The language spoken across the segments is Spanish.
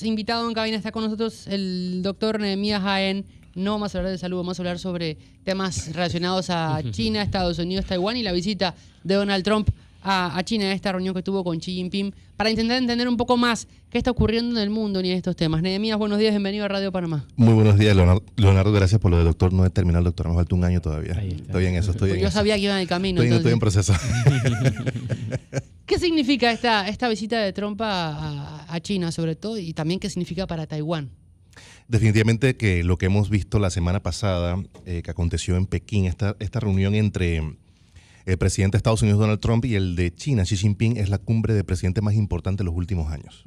Invitado en cabina está con nosotros el doctor Nehemías Jaén. No vamos a hablar de salud, vamos a hablar sobre temas relacionados a China, Estados Unidos, Taiwán y la visita de Donald Trump a China, esta reunión que tuvo con Xi Jinping, para intentar entender un poco más qué está ocurriendo en el mundo en estos temas. Nehemías, buenos días, bienvenido a Radio Panamá. Muy buenos días, Leonardo, gracias por lo de doctor. No he terminado el doctor, me falta un año todavía. Estoy en eso, Yo sabía que iba en el camino. Estoy en proceso. ¿Qué significa esta visita de Trump a China, sobre todo, y también qué significa para Taiwán? Definitivamente que lo que hemos visto la semana pasada, que aconteció en Pekín, esta reunión entre el presidente de Estados Unidos, Donald Trump, y el de China, Xi Jinping, es la cumbre de presidentes más importante de los últimos años.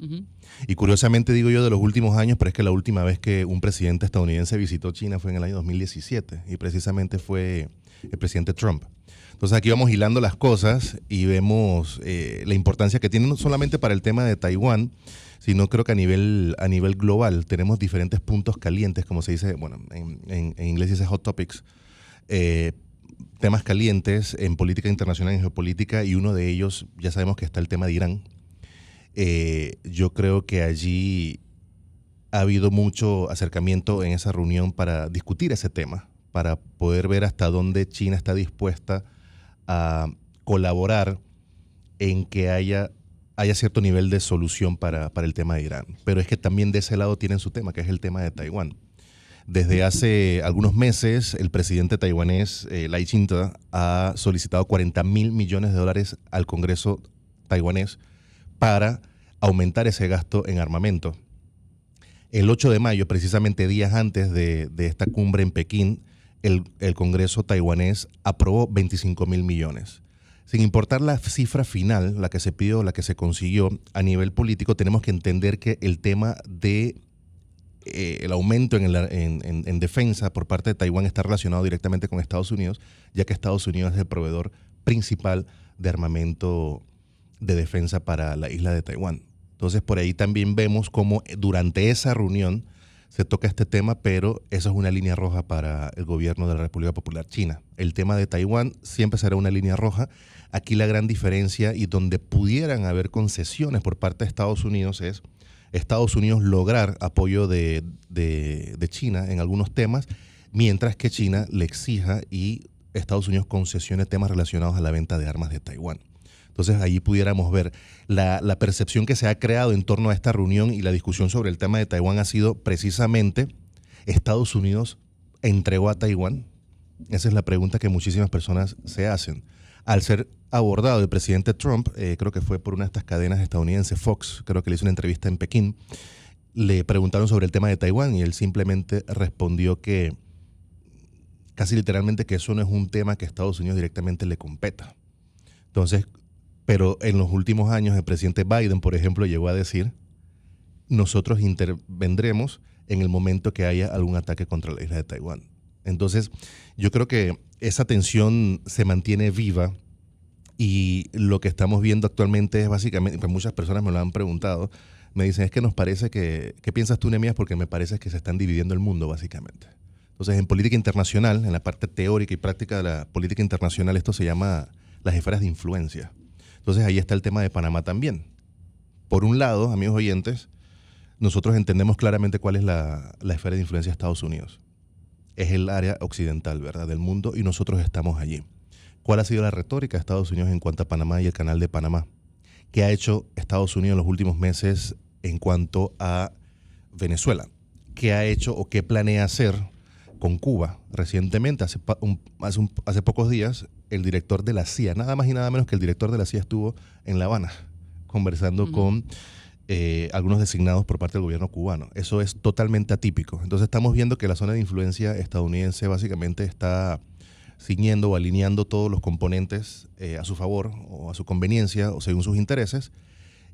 Y curiosamente digo yo de los últimos años, pero es que la última vez que un presidente estadounidense visitó China fue en el año 2017, y precisamente fue el presidente Trump. Entonces aquí vamos hilando las cosas y vemos la importancia que tiene no solamente para el tema de Taiwán, sino creo que a nivel global tenemos diferentes puntos calientes, como se dice, bueno, en inglés se dice hot topics, temas calientes en política internacional, en geopolítica, y uno de ellos, ya sabemos que está el tema de Irán. Yo creo que allí ha habido mucho acercamiento en esa reunión para discutir ese tema, para poder ver hasta dónde China está dispuesta a colaborar en que haya cierto nivel de solución para el tema de Irán. Pero es que también de ese lado tienen su tema, que es el tema de Taiwán. Desde hace algunos meses, el presidente taiwanés, Lai Ching-te, ha solicitado $40 mil millones al Congreso taiwanés para aumentar ese gasto en armamento. El 8 de mayo, precisamente días antes de esta cumbre en Pekín, el Congreso taiwanés aprobó 25 mil millones. Sin importar la cifra final, la que se pidió, la que se consiguió a nivel político, tenemos que entender que el tema de el aumento en defensa por parte de Taiwán está relacionado directamente con Estados Unidos, ya que Estados Unidos es el proveedor principal de armamento de defensa para la isla de Taiwán. Entonces, por ahí también vemos cómo durante esa reunión se toca este tema, pero eso es una línea roja para el gobierno de la República Popular China. El tema de Taiwán siempre será una línea roja. Aquí la gran diferencia y donde pudieran haber concesiones por parte de Estados Unidos es Estados Unidos lograr apoyo de China en algunos temas, mientras que China le exija y Estados Unidos concesione temas relacionados a la venta de armas de Taiwán. Entonces ahí pudiéramos ver la percepción que se ha creado en torno a esta reunión, y la discusión sobre el tema de Taiwán ha sido precisamente: ¿Estados Unidos entregó a Taiwán? Esa es la pregunta que muchísimas personas se hacen. Al ser abordado el presidente Trump, creo que fue por una de estas cadenas estadounidenses, Fox, creo que le hizo una entrevista en Pekín, le preguntaron sobre el tema de Taiwán y él simplemente respondió que, casi literalmente, que eso no es un tema que a Estados Unidos directamente le competa. Entonces, pero en los últimos años el presidente Biden, por ejemplo, llegó a decir: nosotros intervendremos en el momento que haya algún ataque contra la isla de Taiwán. Entonces, yo creo que esa tensión se mantiene viva, y lo que estamos viendo actualmente es básicamente, pues muchas personas me lo han preguntado, me dicen: es que nos parece que, ¿qué piensas tú, Nehemías? Porque me parece que se están dividiendo el mundo, básicamente. Entonces, en política internacional, en la parte teórica y práctica de la política internacional, esto se llama las esferas de influencia. Entonces, ahí está el tema de Panamá también. Por un lado, amigos oyentes, nosotros entendemos claramente cuál es la esfera de influencia de Estados Unidos. Es el área occidental, ¿verdad?, del mundo, y nosotros estamos allí. ¿Cuál ha sido la retórica de Estados Unidos en cuanto a Panamá y el canal de Panamá? ¿Qué ha hecho Estados Unidos en los últimos meses en cuanto a Venezuela? ¿Qué ha hecho o qué planea hacer con Cuba? Recientemente, hace pocos días, el director de la CIA, nada más y nada menos que el director de la CIA, estuvo en La Habana conversando con algunos designados por parte del gobierno cubano. Eso es totalmente atípico. Entonces estamos viendo que la zona de influencia estadounidense básicamente está ciñendo o alineando todos los componentes a su favor o a su conveniencia o según sus intereses.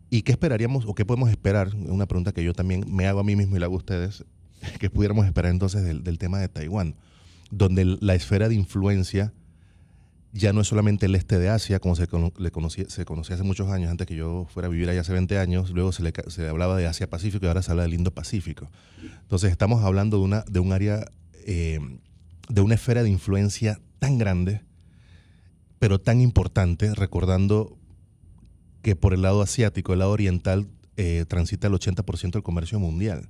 ¿Y qué esperaríamos o qué podemos esperar? Una pregunta que yo también me hago a mí mismo y la hago a ustedes. ¿Qué pudiéramos esperar entonces del tema de Taiwán? Donde la esfera de influencia ya no es solamente el este de Asia, como se conocía hace muchos años, antes que yo fuera a vivir allá hace 20 años, luego se hablaba de Asia-Pacífico y ahora se habla del Indo-Pacífico. Entonces estamos hablando de un área, de una esfera de influencia tan grande, pero tan importante, recordando que por el lado asiático, el lado oriental, transita el 80% del comercio mundial.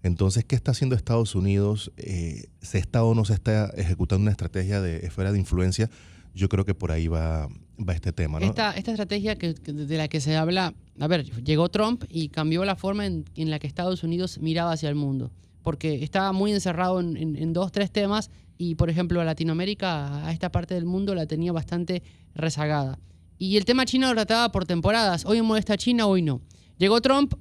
Entonces, ¿qué está haciendo Estados Unidos? ¿Se está o no se está ejecutando una estrategia de esfera de influencia? Yo creo que por ahí va este tema, ¿no? Esta estrategia de la que se habla, a ver, llegó Trump y cambió la forma en la que Estados Unidos miraba hacia el mundo, porque estaba muy encerrado en dos, tres temas y, por ejemplo, a Latinoamérica, a esta parte del mundo, la tenía bastante rezagada. Y el tema chino lo trataba por temporadas. Hoy molesta a China, hoy no. Llegó Trump,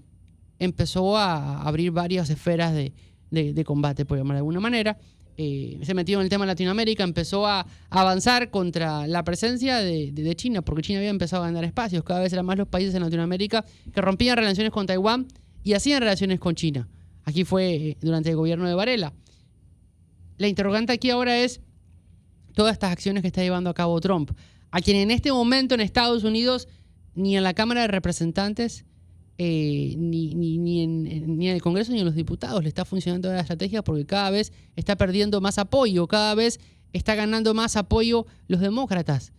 empezó a abrir varias esferas de combate, por llamar de alguna manera. Se metió en el tema de Latinoamérica, empezó a avanzar contra la presencia de China, porque China había empezado a ganar espacios. Cada vez eran más los países en Latinoamérica que rompían relaciones con Taiwán y hacían relaciones con China. Aquí fue durante el gobierno de Varela. La interrogante aquí ahora es todas estas acciones que está llevando a cabo Trump, a quien en este momento en Estados Unidos, ni en la Cámara de Representantes, ni en el Congreso ni en los diputados le está funcionando la estrategia, porque cada vez está perdiendo más apoyo, cada vez está ganando más apoyo los demócratas.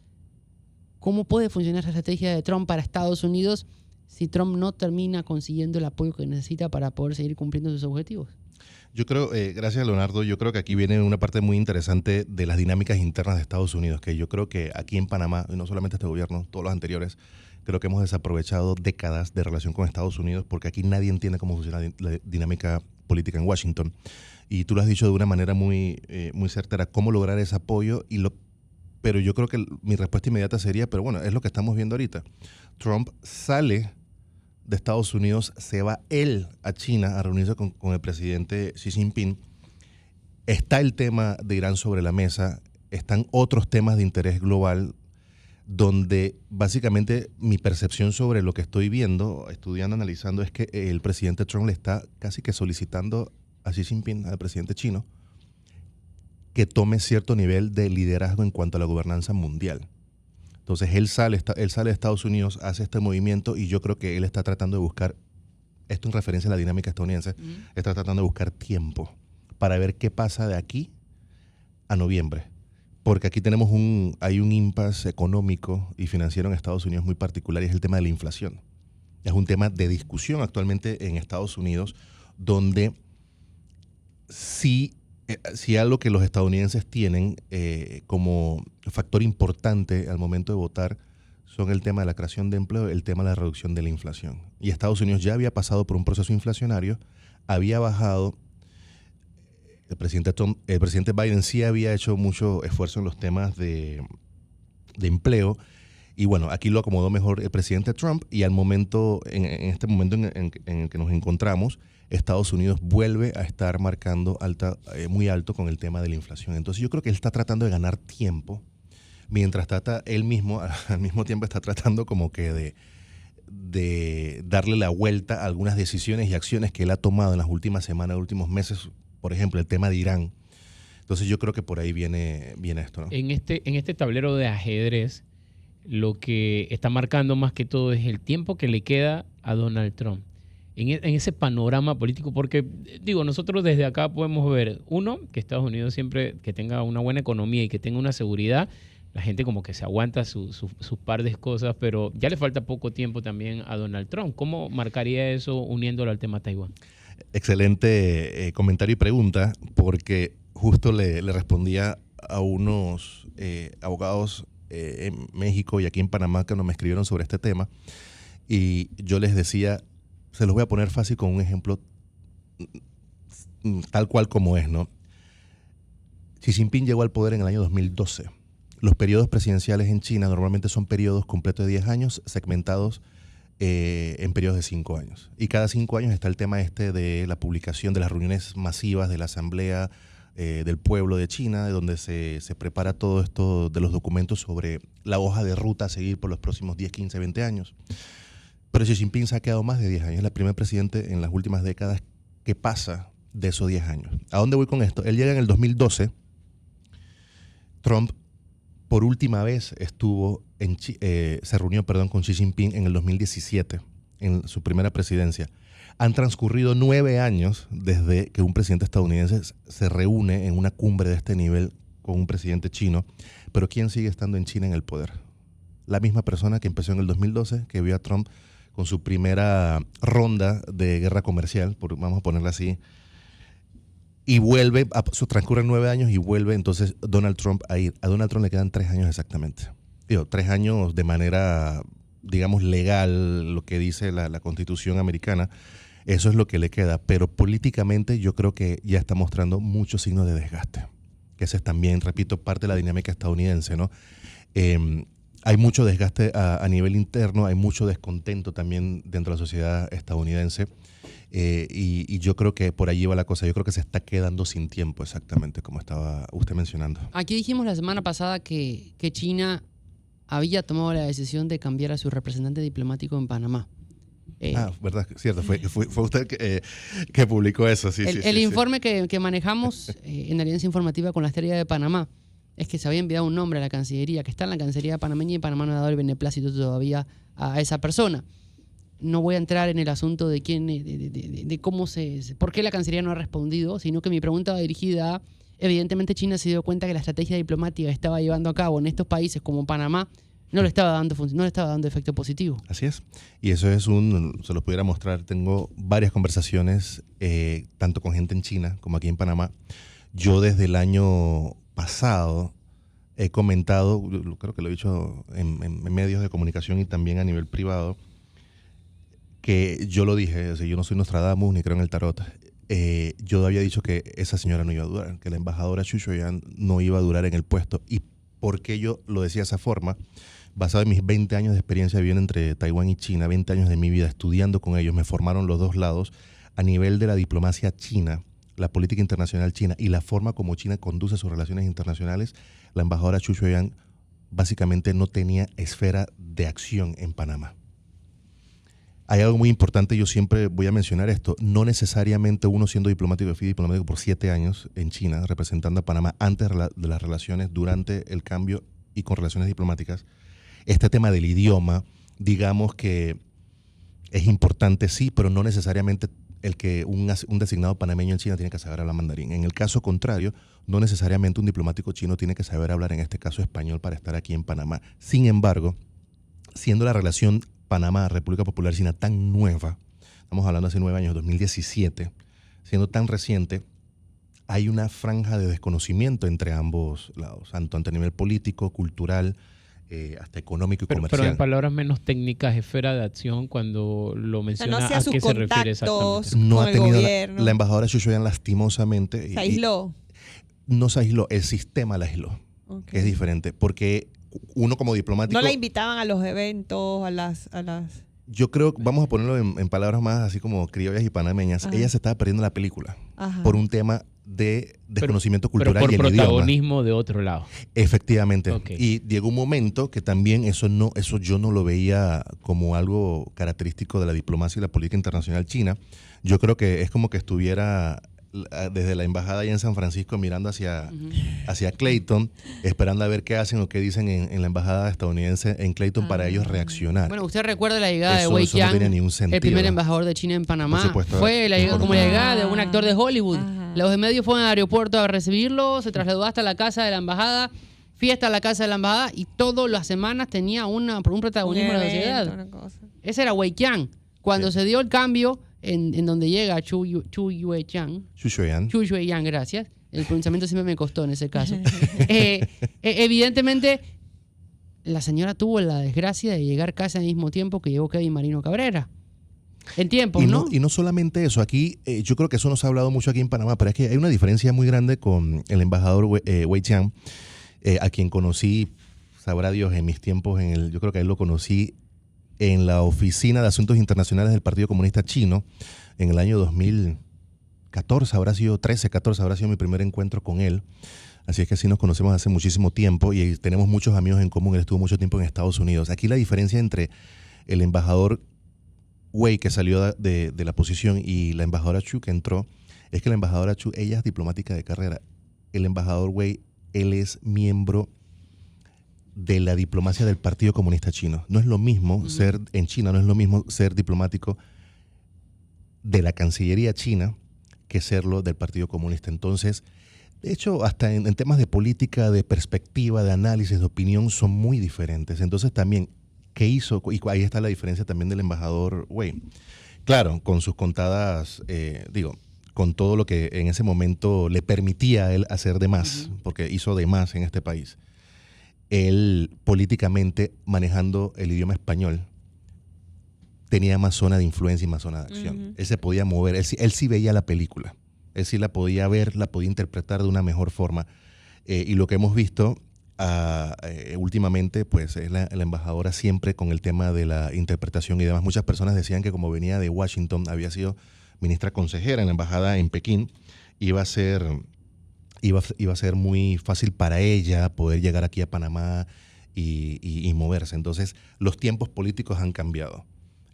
¿Cómo puede funcionar esa estrategia de Trump para Estados Unidos si Trump no termina consiguiendo el apoyo que necesita para poder seguir cumpliendo sus objetivos? Yo creo, gracias Leonardo, yo creo que aquí viene una parte muy interesante de las dinámicas internas de Estados Unidos, que yo creo que aquí en Panamá, y no solamente este gobierno, todos los anteriores, creo que hemos desaprovechado décadas de relación con Estados Unidos, porque aquí nadie entiende cómo funciona la dinámica política en Washington. Y tú lo has dicho de una manera muy certera, cómo lograr ese apoyo, pero yo creo que mi respuesta inmediata sería, pero bueno, es lo que estamos viendo ahorita. Trump sale de Estados Unidos, se va él a China a reunirse con el presidente Xi Jinping. Está el tema de Irán sobre la mesa, están otros temas de interés global, donde básicamente mi percepción sobre lo que estoy viendo, estudiando, analizando, es que el presidente Trump le está casi que solicitando a Xi Jinping, al presidente chino, que tome cierto nivel de liderazgo en cuanto a la gobernanza mundial. Entonces él sale de Estados Unidos, hace este movimiento y yo creo que él está tratando de buscar, esto en referencia a la dinámica estadounidense, está tratando de buscar tiempo para ver qué pasa de aquí a noviembre. Porque aquí hay un impasse económico y financiero en Estados Unidos muy particular y es el tema de la inflación. Es un tema de discusión actualmente en Estados Unidos donde si algo que los estadounidenses tienen como factor importante al momento de votar son el tema de la creación de empleo, el tema de la reducción de la inflación. Y Estados Unidos ya había pasado por un proceso inflacionario, había bajado. El presidente Biden sí había hecho mucho esfuerzo en los temas de empleo y bueno, aquí lo acomodó mejor el presidente Trump y en este momento en el que nos encontramos, Estados Unidos vuelve a estar marcando muy alto con el tema de la inflación. Entonces yo creo que él está tratando de ganar tiempo, mientras él mismo, al mismo tiempo está tratando como que de darle la vuelta a algunas decisiones y acciones que él ha tomado en las últimas semanas, últimos meses. Por ejemplo, el tema de Irán. Entonces yo creo que por ahí viene esto, ¿no? En este tablero de ajedrez, lo que está marcando más que todo es el tiempo que le queda a Donald Trump. En ese panorama político, porque digo, nosotros desde acá podemos ver, uno, que Estados Unidos siempre que tenga una buena economía y que tenga una seguridad, la gente como que se aguanta sus par de cosas, pero ya le falta poco tiempo también a Donald Trump. ¿Cómo marcaría eso uniéndolo al tema Taiwán? Excelente comentario y pregunta, porque justo le respondía a unos abogados en México y aquí en Panamá que me escribieron sobre este tema y yo les decía, se los voy a poner fácil con un ejemplo tal cual como es, ¿no? Xi Jinping llegó al poder en el año 2012. Los periodos presidenciales en China normalmente son periodos completos de 10 años segmentados en periodos de 5 años. Y cada 5 años está el tema de la publicación de las reuniones masivas de la Asamblea del Pueblo de China, de donde se prepara todo esto de los documentos sobre la hoja de ruta a seguir por los próximos 10, 15, 20 años. Pero Xi Jinping se ha quedado más de 10 años. Es el primer presidente en las últimas décadas que pasa de esos 10 años. ¿A dónde voy con esto? Él llega en el 2012. Trump por última vez se reunió con Xi Jinping en el 2017, en su primera presidencia. Han transcurrido 9 años desde que un presidente estadounidense se reúne en una cumbre de este nivel con un presidente chino. Pero ¿quién sigue estando en China en el poder? La misma persona que empezó en el 2012, que vio a Trump con su primera ronda de guerra comercial, vamos a ponerla así, y vuelve, transcurren 9 años y vuelve entonces Donald Trump a ir. A Donald Trump le quedan 3 años exactamente. 3 años de manera, digamos, legal, lo que dice la Constitución americana. Eso es lo que le queda. Pero políticamente yo creo que ya está mostrando muchos signos de desgaste. Que ese es también, repito, parte de la dinámica estadounidense, ¿no? Hay mucho desgaste a nivel interno, hay mucho descontento también dentro de la sociedad estadounidense. Y yo creo que por allí va la cosa. Yo creo que se está quedando sin tiempo, exactamente como estaba usted mencionando. Aquí dijimos la semana pasada que China había tomado la decisión de cambiar a su representante diplomático en Panamá. Verdad, cierto, fue usted que publicó eso. Sí, el informe que manejamos en Alianza Informativa con la Estrella de Panamá es que se había enviado un nombre a la Cancillería, que está en la Cancillería panameña, y Panamá no ha dado el beneplácito todavía a esa persona. No voy a entrar en el asunto de quién, de cómo por qué la Cancillería no ha respondido, sino que mi pregunta va dirigida a, evidentemente China se dio cuenta que la estrategia diplomática que estaba llevando a cabo en estos países como Panamá no le estaba dando efecto positivo. Así es. Y eso es se los pudiera mostrar. Tengo varias conversaciones, tanto con gente en China como aquí en Panamá. Yo desde el año pasado he comentado, creo que lo he dicho en medios de comunicación y también a nivel privado, que yo lo dije, o sea, yo no soy Nostradamus ni creo en el tarot. Yo había dicho que esa señora no iba a durar, que la embajadora Xu Shuyan no iba a durar en el puesto. ¿Y por qué yo lo decía de esa forma? Basado en mis 20 años de experiencia viviendo entre Taiwán y China, 20 años de mi vida estudiando con ellos, me formaron los dos lados a nivel de la diplomacia china, la política internacional china y la forma como China conduce sus relaciones internacionales. La embajadora Xu Shuyan básicamente no tenía esfera de acción en Panamá. Hay algo muy importante, yo siempre voy a mencionar esto, no necesariamente uno siendo diplomático, yo fui diplomático por 7 años en China, representando a Panamá antes de las relaciones, durante el cambio y con relaciones diplomáticas. Este tema del idioma, digamos que es importante, sí, pero no necesariamente el que un designado panameño en China tiene que saber hablar mandarín. En el caso contrario, no necesariamente un diplomático chino tiene que saber hablar, en este caso, español para estar aquí en Panamá. Sin embargo, siendo la relación Panamá-República Popular China tan nueva, estamos hablando hace 9 años, 2017, siendo tan reciente, hay una franja de desconocimiento entre ambos lados, tanto a nivel político, cultural, hasta económico y comercial. Pero en palabras menos técnicas, esfera de acción, cuando lo menciona, no sé, ¿a sus qué se refiere exactamente? No con ha el tenido gobierno. la embajadora Xu Shuyan lastimosamente. Se aisló. No se aisló, el sistema la aisló, Okay. que es diferente, porque uno como diplomático... No la invitaban a los eventos, a las... Yo creo, vamos a ponerlo en palabras más así como criollas y panameñas, Ajá. ella se estaba perdiendo la película Ajá. por un tema de desconocimiento cultural pero y por el idioma. protagonismo de otro lado. Efectivamente. Okay. Y llegó un momento que también eso yo no lo veía como algo característico de la diplomacia y la política internacional china. Yo creo que es como que estuviera desde la embajada allá en San Francisco mirando hacia Clayton, esperando a ver qué hacen o qué dicen en la embajada estadounidense en Clayton para ellos reaccionar. Bueno, usted recuerda la llegada de Eso Wei no Qiang, tenía ningún sentido. el primer embajador de China en Panamá. Por supuesto, Fue como la llegada de un actor de Hollywood. Ajá. Los de medios fueron al aeropuerto a recibirlo, se trasladó hasta la casa de la embajada, fiesta a la casa de la embajada, y todas las semanas tenía un protagonismo en la sociedad. Una cosa. Ese era Wei Qiang. Cuando se dio el cambio en donde llega Xu Shuyan, gracias. El pronunciamiento siempre me costó en ese caso. Evidentemente, la señora tuvo la desgracia de llegar casi al mismo tiempo que llegó Kevin Marino Cabrera. En tiempos, ¿no? Y no solamente eso, aquí yo creo que eso no se ha hablado mucho aquí en Panamá, pero es que hay una diferencia muy grande con el embajador Wei Qiang, a quien conocí, sabrá Dios, en mis tiempos, yo creo que a él lo conocí en la Oficina de Asuntos Internacionales del Partido Comunista Chino en el año 2014, habrá sido 13, 14, habrá sido mi primer encuentro con él. Así es que sí nos conocemos hace muchísimo tiempo y tenemos muchos amigos en común. Él estuvo mucho tiempo en Estados Unidos. Aquí la diferencia entre el embajador Wei, que salió de la posición, y la embajadora Chu, que entró, es que la embajadora Chu, ella es diplomática de carrera. El embajador Wei, él es miembro de la diplomacia del Partido Comunista Chino. No es lo mismo ser en China, no es lo mismo ser diplomático de la Cancillería china que serlo del Partido Comunista. Entonces, de hecho, hasta en temas de política, de perspectiva, de análisis, de opinión, son muy diferentes. Entonces también ¿qué hizo? Y ahí está la diferencia también del embajador Wei. Claro, con sus contadas, con todo lo que en ese momento le permitía a él hacer de más, porque hizo de más en este país. Él políticamente, manejando el idioma español, tenía más zona de influencia y más zona de acción. Él se podía mover, él sí veía la película, él sí la podía ver, la podía interpretar de una mejor forma. Y lo que hemos visto últimamente, pues es la embajadora siempre con el tema de la interpretación y demás. Muchas personas decían que como venía de Washington, había sido ministra consejera en la embajada en Pekín, iba a ser muy fácil para ella poder llegar aquí a Panamá y moverse. Entonces, los tiempos políticos han cambiado.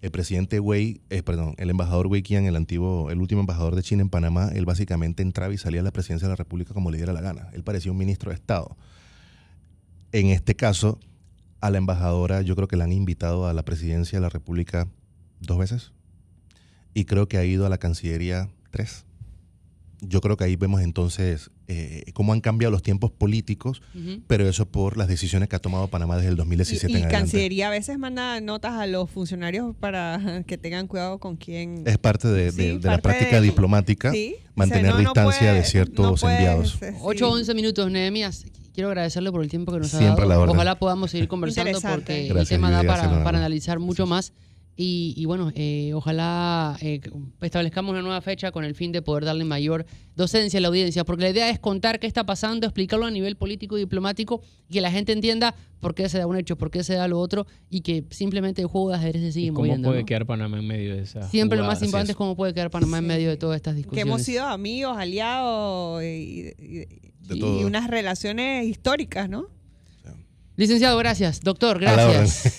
El el embajador Wei Qian, el último embajador de China en Panamá, él básicamente entraba y salía a la presidencia de la República como le diera la gana. Él parecía un ministro de Estado. En este caso, a la embajadora yo creo que la han invitado a la presidencia de la República 2 veces y creo que ha ido a la Cancillería 3. Yo creo que ahí vemos entonces cómo han cambiado los tiempos políticos, pero eso por las decisiones que ha tomado Panamá desde el 2017 en adelante. Y Cancillería a veces manda notas a los funcionarios para que tengan cuidado con quién. Es parte de la práctica diplomática, ¿sí? mantener distancia de ciertos enviados. 8 o 11 minutos, Nehemías. Quiero agradecerle por el tiempo que nos Siempre ha a la dado. orden. Ojalá podamos seguir conversando porque Gracias, el tema da Lidia, para analizar mucho más. Y bueno, ojalá establezcamos una nueva fecha con el fin de poder darle mayor docencia a la audiencia, porque la idea es contar qué está pasando, explicarlo a nivel político y diplomático, y que la gente entienda por qué se da un hecho, por qué se da lo otro, y que simplemente el juego de ajedrez se sigue moviendo. ¿Cómo puede ¿no? quedar Panamá en medio de esa Siempre jugada? lo más importante es cómo puede quedar Panamá en medio de todas estas Que discusiones. hemos sido amigos, aliados y todo. unas relaciones históricas, ¿no? Licenciado, gracias. Doctor, A la orden. gracias.